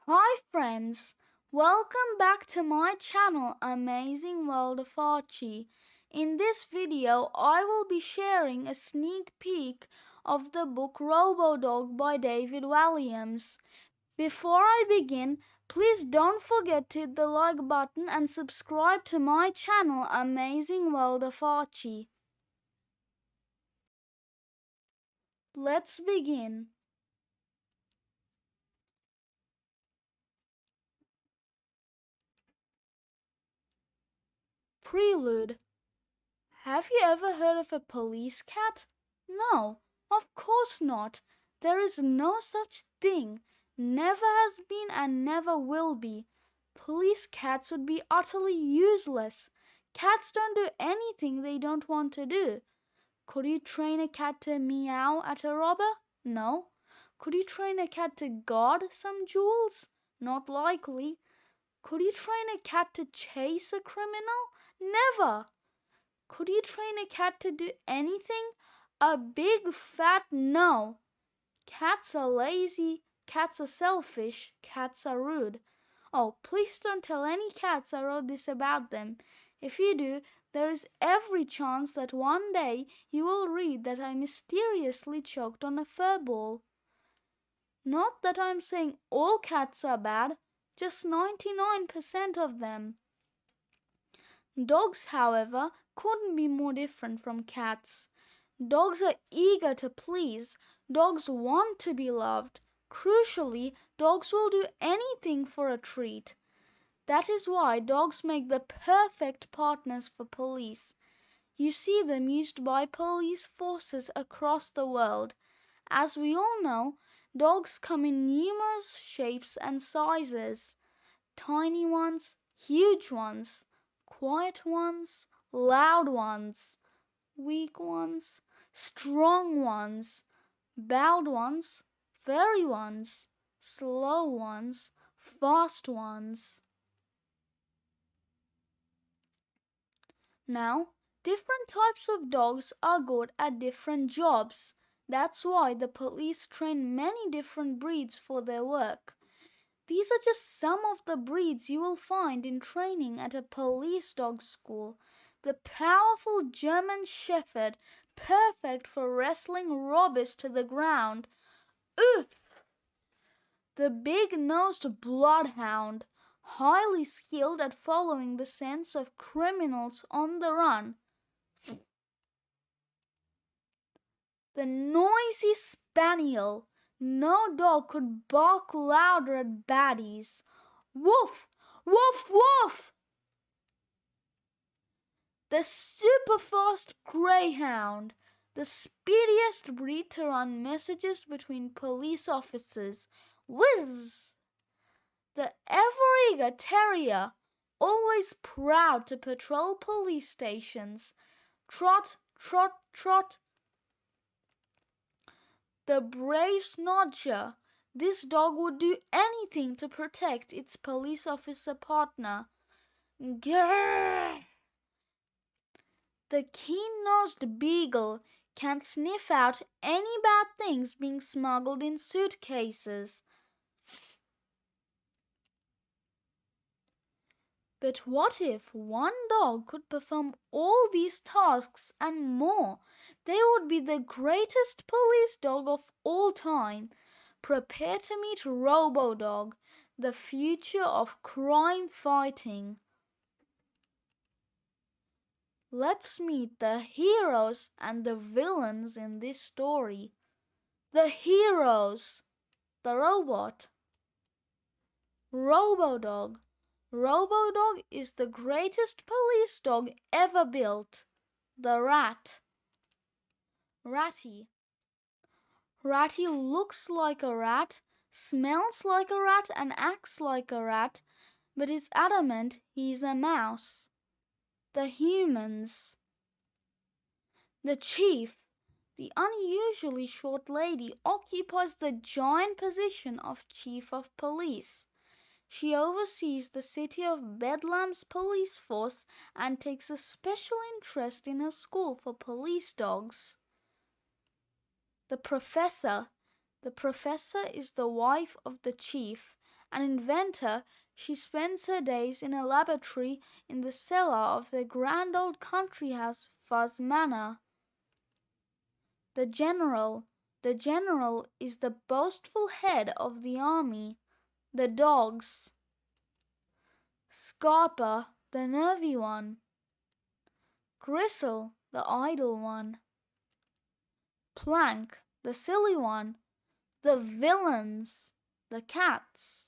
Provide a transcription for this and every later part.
Hi friends, welcome back to my channel Amazing World of Archie. In this video I will be sharing a sneak peek of the book Robodog by David Walliams. Before I begin, please don't forget to hit the like button and subscribe to my channel Amazing World of Archie. Let's begin. Prelude. Have you ever heard of a police cat? No, of course not. There is no such thing. Never has been and never will be. Police cats would be utterly useless. Cats don't do anything they don't want to do. Could you train a cat to meow at a robber? No. Could you train a cat to guard some jewels? Not likely. Could you train a cat to chase a criminal? Never. Could you train a cat to do anything? A big fat no. Cats are lazy, cats are selfish, cats are rude. Oh, please don't tell any cats I wrote this about them. If you do, there is every chance that one day you will read that I mysteriously choked on a fur ball. Not that I'm saying all cats are bad, just 99% of them. Dogs, however, couldn't be more different from cats. Dogs are eager to please. Dogs want to be loved. Crucially, dogs will do anything for a treat. That is why dogs make the perfect partners for police. You see them used by police forces across the world. As we all know, dogs come in numerous shapes and sizes. Tiny ones, huge ones, quiet ones, loud ones, weak ones, strong ones, bowed ones, furry ones, slow ones, fast ones. Now, different types of dogs are good at different jobs. That's why the police train many different breeds for their work. These are just some of the breeds you will find in training at a police dog school. The powerful German Shepherd, perfect for wrestling robbers to the ground. Oof! The big-nosed Bloodhound, highly skilled at following the scents of criminals on the run. The noisy Spaniel. No dog could bark louder at baddies. Woof! Woof! Woof! The super-fast Greyhound, the speediest breed to run messages between police officers. Whiz! The ever-eager Terrier, always proud to patrol police stations. Trot, trot, trot. The brave Snodger. This dog would do anything to protect its police officer partner. Grrr! The keen-nosed Beagle can sniff out any bad things being smuggled in suitcases. But what if one dog could perform all these tasks and more? They would be the greatest police dog of all time. Prepare to meet Robodog, the future of crime fighting. Let's meet the heroes and the villains in this story. The heroes. The robot. Robodog. Robodog is the greatest police dog ever built. The rat. Ratty. Ratty looks like a rat, smells like a rat and acts like a rat, but is adamant he's a mouse. The humans. The chief. The unusually short lady occupies the giant position of chief of police. She oversees the city of Bedlam's police force and takes a special interest in a school for police dogs. The professor. The professor is the wife of the chief An inventor, she spends her days in a laboratory in the cellar of the grand old country house Fuzz Manor. The general. The general is the boastful head of the army. The dogs. Scarpa, the nervy one. Gristle, the idle one. Plank, the silly one. The villains, the cats.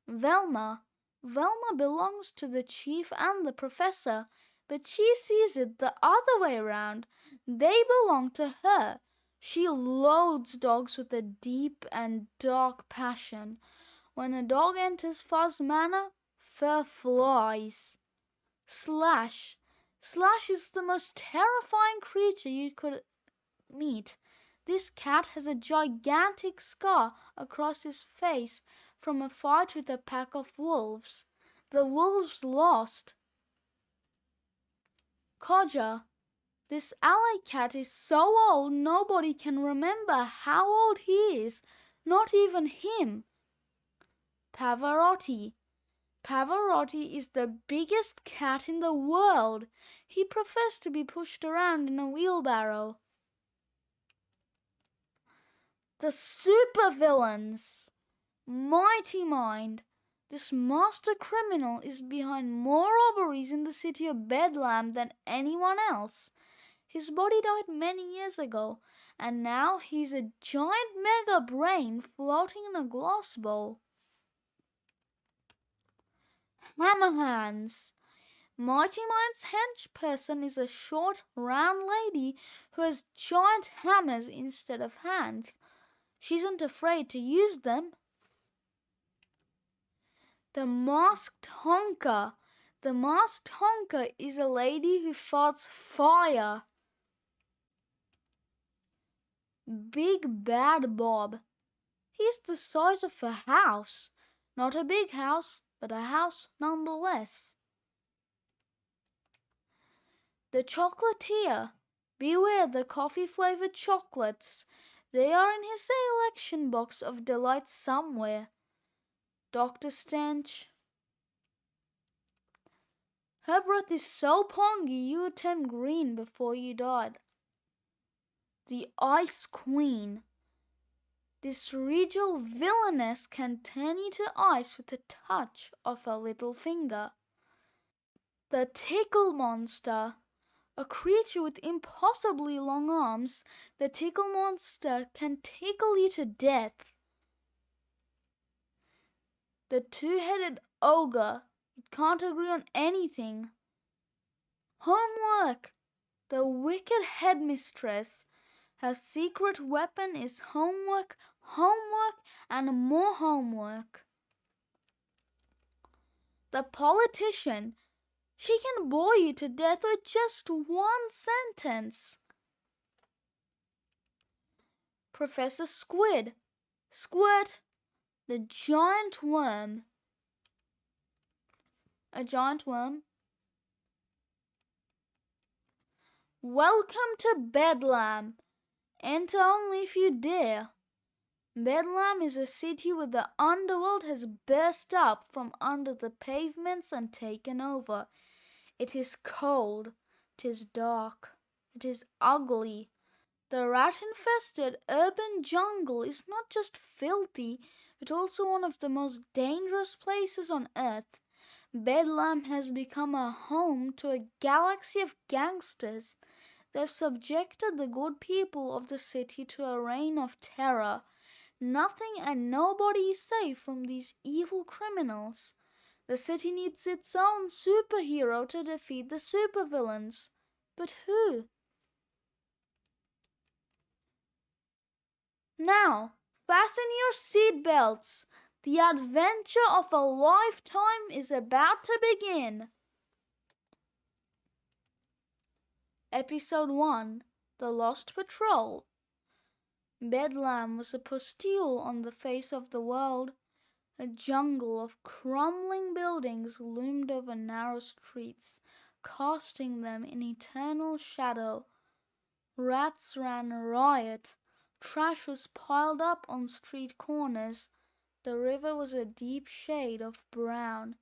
Velma. Velma belongs to the chief and the professor, but she sees it the other way around. They belong to her. She loathes dogs with a deep and dark passion. When a dog enters Fuzz Manor, fur flies. Slash. Slash is the most terrifying creature you could meet. This cat has a gigantic scar across his face from a fight with a pack of wolves. The wolves lost. Codger. This alley cat is so old nobody can remember how old he is, not even him. Pavarotti. Pavarotti is the biggest cat in the world. He prefers to be pushed around in a wheelbarrow. The supervillains. Mighty Mind. This master criminal is behind more robberies in the city of Bedlam than anyone else. His body died many years ago, and now he's a giant mega brain floating in a glass bowl. Hammerhands. Mighty Mind's henchperson is a short, round lady who has giant hammers instead of hands. She isn't afraid to use them. The Masked Honker. The Masked Honker is a lady who farts fire. Big Bad Bob. He's the size of a house. Not a big house, but a house nonetheless. The Chocolatier. Beware the coffee-flavored chocolates. They are in his selection box of delights somewhere. Dr. Stench. Her breath is so pongy you would turn green before you died. The Ice Queen. This regal villainess can turn you to ice with a touch of her little finger. The Tickle Monster. A creature with impossibly long arms, the Tickle Monster can tickle you to death. The Two-Headed Ogre. It can't agree on anything. Homework. The Wicked Headmistress. Her secret weapon is homework, homework, and more homework. The Politician. She can bore you to death with just one sentence. Professor Squid. Squirt. The giant worm. A giant worm. Welcome to Bedlam. Enter only if you dare. Bedlam is a city where the underworld has burst up from under the pavements and taken over. It is cold, it is dark, it is ugly. The rat-infested urban jungle is not just filthy, but also one of the most dangerous places on earth. Bedlam has become a home to a galaxy of gangsters. They've subjected the good people of the city to a reign of terror. Nothing and nobody is safe from these evil criminals. The city needs its own superhero to defeat the supervillains. But who? Now, fasten your seatbelts. The adventure of a lifetime is about to begin. Episode 1. The Lost Patrol. Bedlam was a pustule on the face of the world. A jungle of crumbling buildings loomed over narrow streets, casting them in eternal shadow. Rats ran riot. Trash was piled up on street corners. The river was a deep shade of brown,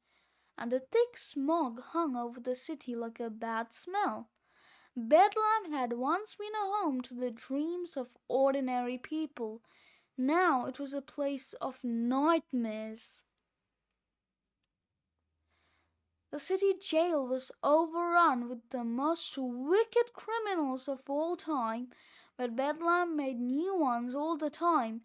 and a thick smog hung over the city like a bad smell. Bedlam had once been a home to the dreams of ordinary people. Now it was a place of nightmares. The city jail was overrun with the most wicked criminals of all time, but Bedlam made new ones all the time.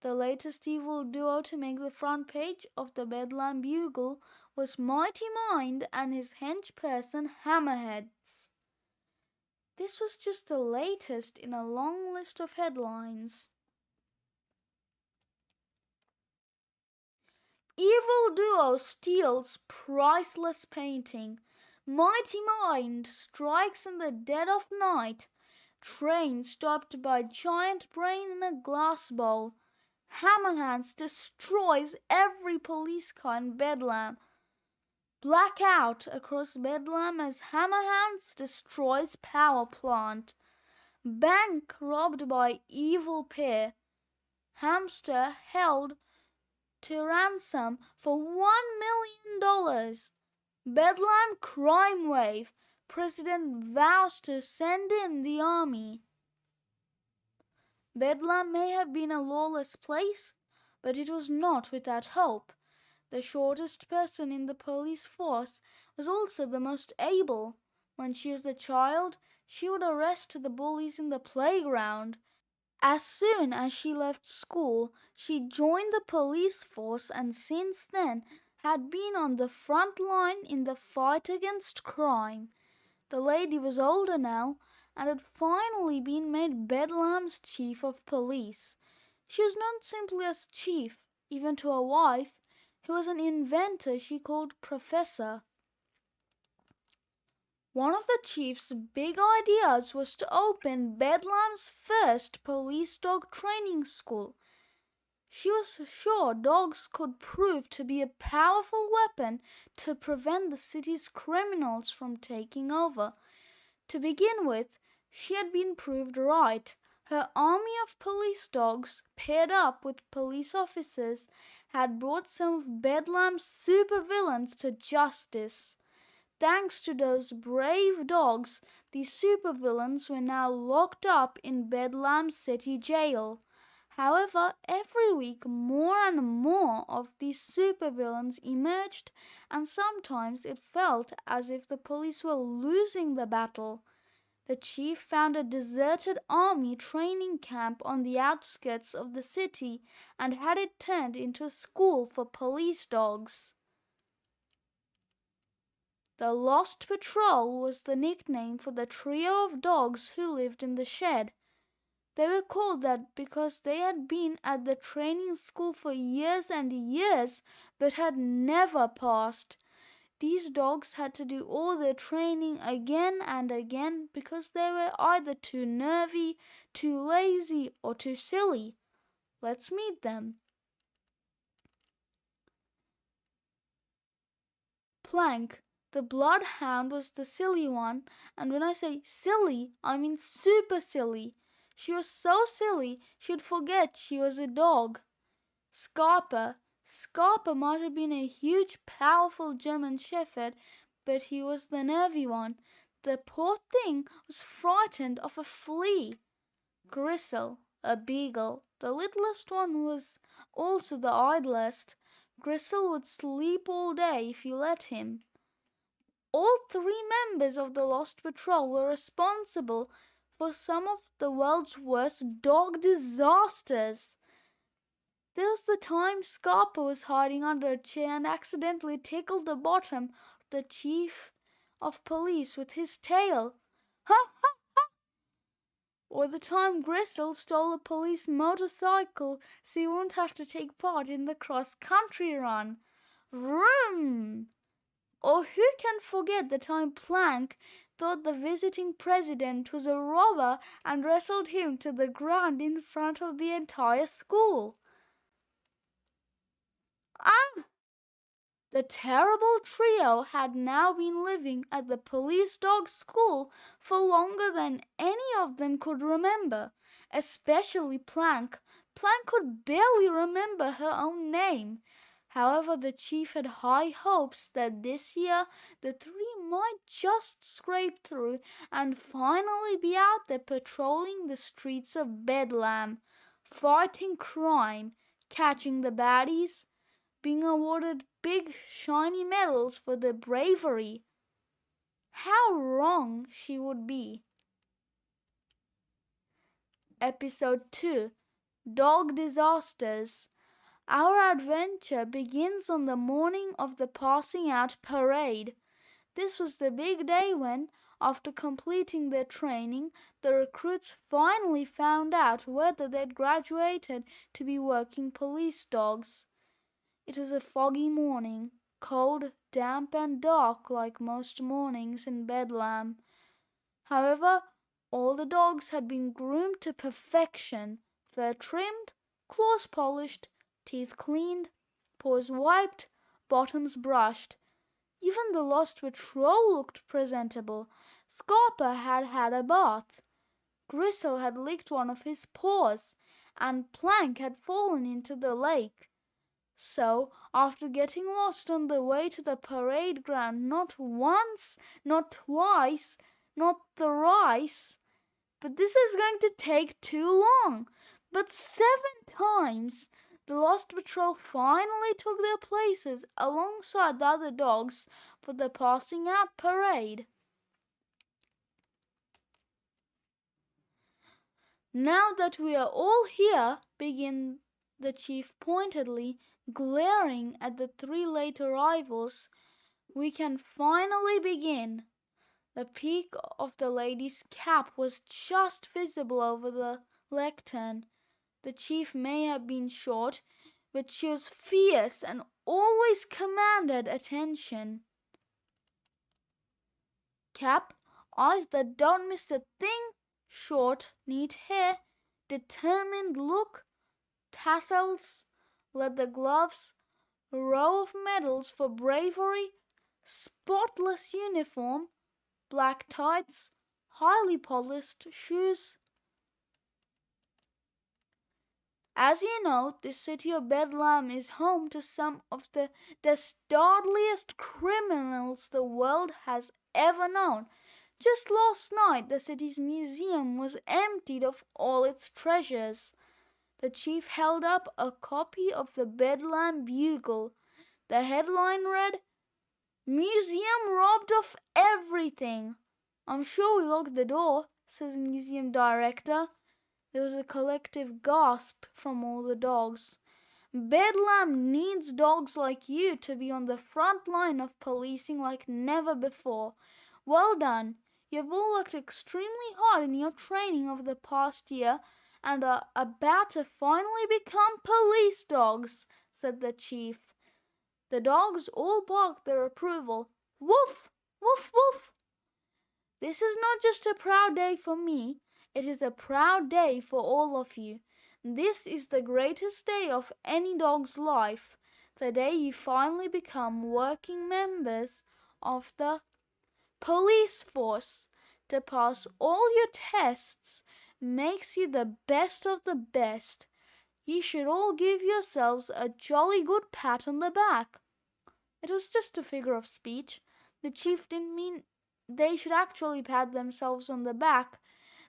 The latest evil duo to make the front page of the Bedlam Bugle was Mighty Mind and his henchperson Hammerheads. This was just the latest in a long list of headlines. Evil duo steals priceless painting. Mighty Mind strikes in the dead of night. Train stopped by giant brain in a glass bowl. Hammerhands destroys every police car in Bedlam. Blackout across Bedlam as Hammerhands destroys power plant. Bank robbed by evil pair. Hamster held to ransom for $1 million. Bedlam crime wave. President vows to send in the army. Bedlam may have been a lawless place, but it was not without hope. The shortest person in the police force was also the most able. When she was a child, she would arrest the bullies in the playground. As soon as she left school, she joined the police force and since then had been on the front line in the fight against crime. The lady was older now and had finally been made Bedlam's chief of police. She was not simply a chief, even to a wife. He was an inventor she called Professor. One of the chief's big ideas was to open Bedlam's first police dog training school. She was sure dogs could prove to be a powerful weapon to prevent the city's criminals from taking over. To begin with, she had been proved right. Her army of police dogs, paired up with police officers, had brought some of Bedlam's supervillains to justice. Thanks to those brave dogs, the supervillains were now locked up in Bedlam City Jail. However, every week more and more of these supervillains emerged, and sometimes it felt as if the police were losing the battle. The chief found a deserted army training camp on the outskirts of the city and had it turned into a school for police dogs. The Lost Patrol was the nickname for the trio of dogs who lived in the shed. They were called that because they had been at the training school for years and years but had never passed. These dogs had to do all their training again and again because they were either too nervy, too lazy, or too silly. Let's meet them. Plank. The bloodhound was the silly one, and when I say silly, I mean super silly. She was so silly she'd forget she was a dog. Scarpa. Scarpa might have been a huge, powerful German shepherd, but he was the nervy one. The poor thing was frightened of a flea. Gristle. A beagle. The littlest one was also the idlest. Gristle would sleep all day if you let him. All three members of the Lost Patrol were responsible for some of the world's worst dog disasters. There was the time Scarpa was hiding under a chair and accidentally tickled the bottom of the chief of police with his tail. Ha ha ha! Or the time Gristle stole a police motorcycle so he wouldn't have to take part in the cross-country run. Vroom! Or who can forget the time Plank thought the visiting president was a robber and wrestled him to the ground in front of the entire school? The terrible trio had now been living at the police dog school for longer than any of them could remember, especially Plank. Plank could barely remember her own name. However, the chief had high hopes that this year the three might just scrape through and finally be out there patrolling the streets of Bedlam, fighting crime, catching the baddies, being awarded big shiny medals for their bravery. How wrong she would be. Episode 2: Dog Disasters. Our adventure begins on the morning of the passing out parade. This was the big day when, after completing their training, the recruits finally found out whether they'd graduated to be working police dogs. It was a foggy morning, cold, damp and dark like most mornings in Bedlam. However, all the dogs had been groomed to perfection, fur trimmed, claws polished, teeth cleaned, paws wiped, bottoms brushed. Even the lost patrol looked presentable. Scarpa had had a bath. Gristle had licked one of his paws, and Plank had fallen into the lake. So, after getting lost on the way to the parade ground not once, not twice, not thrice, but this is going to take too long, but 7 times, the Lost Patrol finally took their places alongside the other dogs for the passing out parade. Now that we are all here, began the chief pointedly, glaring at the 3 late arrivals, we can finally begin. The peak of the lady's cap was just visible over the lectern. The chief may have been short, but she was fierce and always commanded attention. Cap, eyes that don't miss a thing, short, neat hair, determined look, tassels, leather gloves, row of medals for bravery, spotless uniform, black tights, highly polished shoes. As you know, the city of Bedlam is home to some of the dastardliest criminals the world has ever known. Just last night, the city's museum was emptied of all its treasures. The chief held up a copy of the Bedlam Bugle. The headline read, "Museum robbed of everything." "I'm sure we locked the door," says museum director. There was a collective gasp from all the dogs. Bedlam needs dogs like you to be on the front line of policing like never before. Well done. You've all worked extremely hard in your training over the past year and are about to finally become police dogs, said the chief. The dogs all barked their approval. Woof! Woof! Woof! This is not just a proud day for me. It is a proud day for all of you. This is the greatest day of any dog's life. The day you finally become working members of the police force. To pass all your tests makes you the best of the best. You should all give yourselves a jolly good pat on the back. It was just a figure of speech. The chief didn't mean they should actually pat themselves on the back.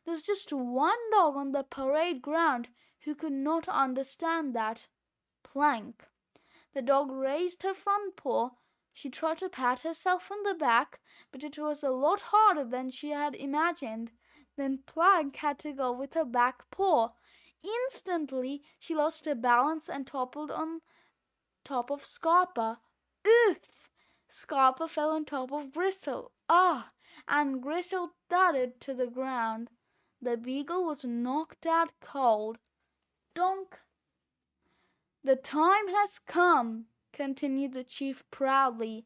There's just one dog on the parade ground who could not understand that. Plank. The dog raised her front paw. She tried to pat herself on the back, but it was a lot harder than she had imagined. Then Plank had to go with her back paw. Instantly, she lost her balance and toppled on top of Scarpa. Oof! Scarpa fell on top of Gristle. Ah! And Gristle thudded to the ground. The beagle was knocked out cold. Donk! The time has come, continued the chief proudly,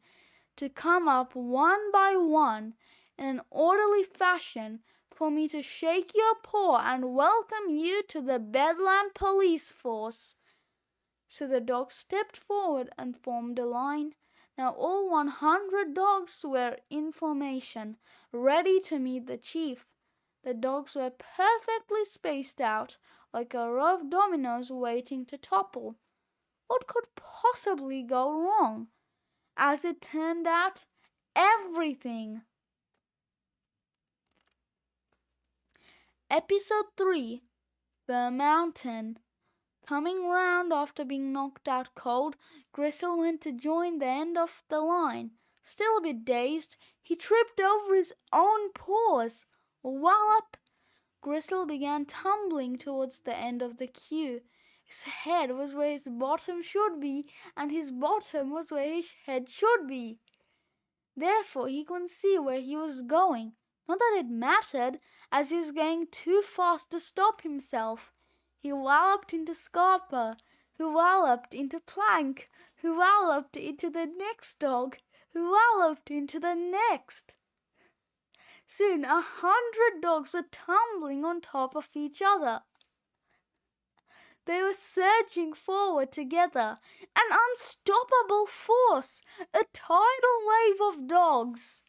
to come up one by one in an orderly fashion for me to shake your paw and welcome you to the Bedlam police force. So the dogs stepped forward and formed a line. Now all 100 dogs were in formation, ready to meet the chief. The dogs were perfectly spaced out like a row of dominoes waiting to topple. What could possibly go wrong? As it turned out, everything. Episode 3, The Mountain. Coming round after being knocked out cold, Gristle went to join the end of the line. Still a bit dazed, he tripped over his own paws. Wallop! Gristle began tumbling towards the end of the queue. His head was where his bottom should be, and his bottom was where his head should be. Therefore he couldn't see where he was going. Not that it mattered, as he was going too fast to stop himself. He walloped into Scarpa, who walloped into Plank, who walloped into the next dog, who walloped into the next. Soon 100 dogs were tumbling on top of each other. They were surging forward together, an unstoppable force, a tidal wave of dogs.